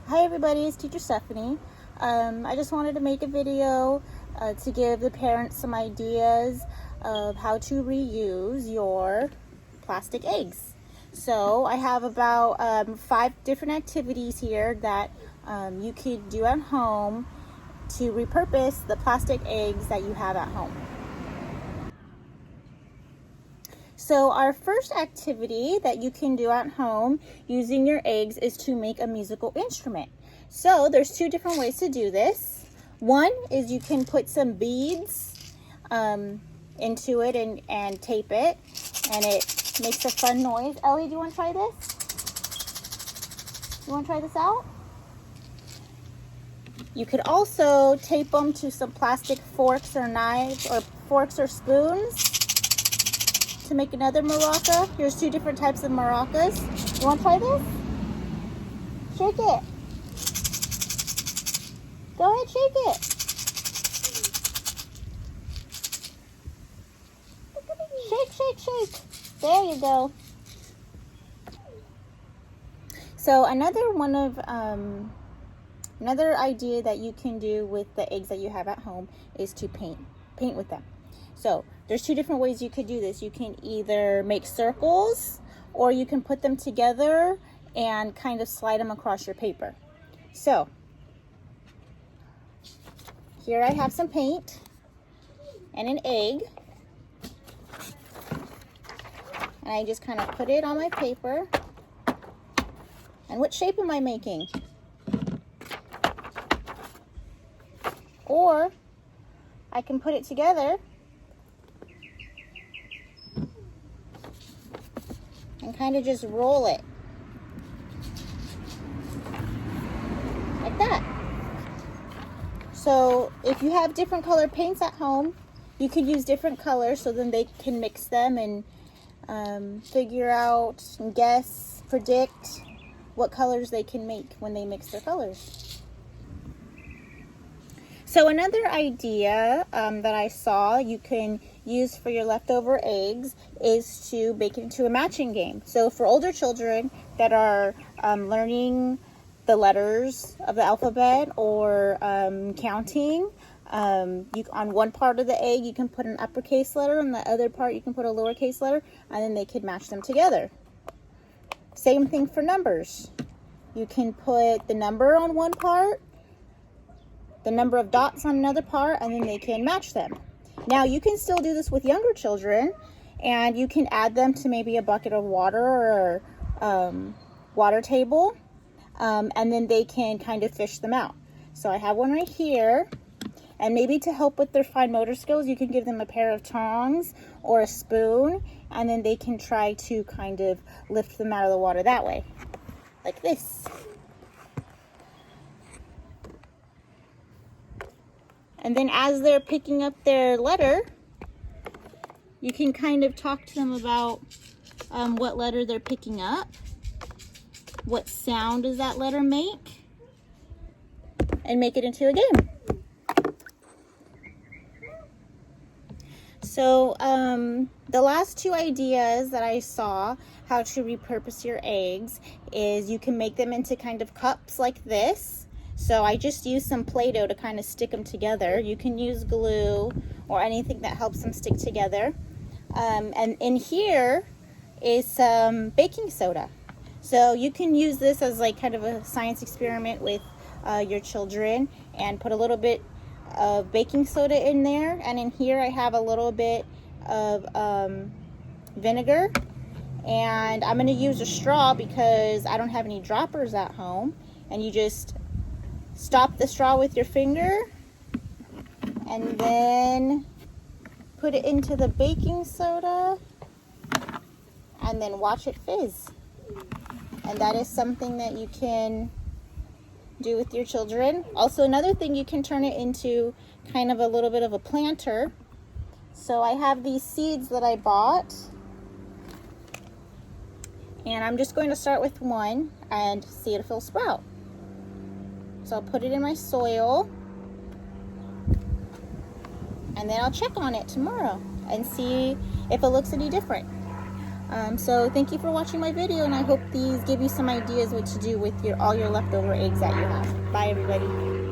Hi everybody, it's Teacher Stephanie. I just wanted to make a video to give the parents some ideas of how to reuse your plastic eggs. So I have about 5 different activities here that you could do at home to repurpose the plastic eggs that you have at home. So our first activity that you can do at home using your eggs is to make a musical instrument. So there's 2 different ways to do this. One is you can put some beads into it and tape it, and it makes a fun noise. Ellie, do you want to try this? You want to try this out? You could also tape them to some plastic forks or knives, or forks or spoons, to make another maraca. Here's 2 different types of maracas. You want to try this? Shake it. Go ahead, shake it. Shake, shake, shake. There you go. So another idea that you can do with the eggs that you have at home is to paint with them. So there's 2 different ways you could do this. You can either make circles, or you can put them together and kind of slide them across your paper. So here I have some paint and an egg, and I just kind of put it on my paper. And what shape am I making? Or I can put it together and kind of just roll it like that. So if you have different color paints at home, you could use different colors, so then they can mix them and figure out and guess, predict what colors they can make when they mix their colors. So another idea that I saw you can use for your leftover eggs is to make it into a matching game. So for older children that are learning the letters of the alphabet or counting, on one part of the egg you can put an uppercase letter, and the other part you can put a lowercase letter, and then they could match them together. Same thing for numbers. You can put the number on one part, the number of dots on another part, and then they can match them. Now you can still do this with younger children, and you can add them to maybe a bucket of water or water table, and then they can kind of fish them out. So I have one right here, and maybe to help with their fine motor skills, you can give them a pair of tongs or a spoon, and then they can try to kind of lift them out of the water that way, like this. And then as they're picking up their letter, you can kind of talk to them about what letter they're picking up. What sound does that letter make? And make it into a game. So the last 2 ideas that I saw how to repurpose your eggs is you can make them into kind of cups like this. So I just used some Play-Doh to kind of stick them together. You can use glue or anything that helps them stick together. And in here is some baking soda. So you can use this as like kind of a science experiment with your children, and put a little bit of baking soda in there. And in here I have a little bit of vinegar. And I'm going to use a straw because I don't have any droppers at home. And you just stop the straw with your finger and then put it into the baking soda and then watch it fizz. And that is something that you can do with your children. Also, another thing, you can turn it into kind of a little bit of a planter. So I have these seeds that I bought, and I'm just going to start with one and see if it'll sprout. So I'll put it in my soil, and then I'll check on it tomorrow and see if it looks any different. So thank you for watching my video, and I hope these give you some ideas what to do with all your leftover eggs that you have. Bye, everybody.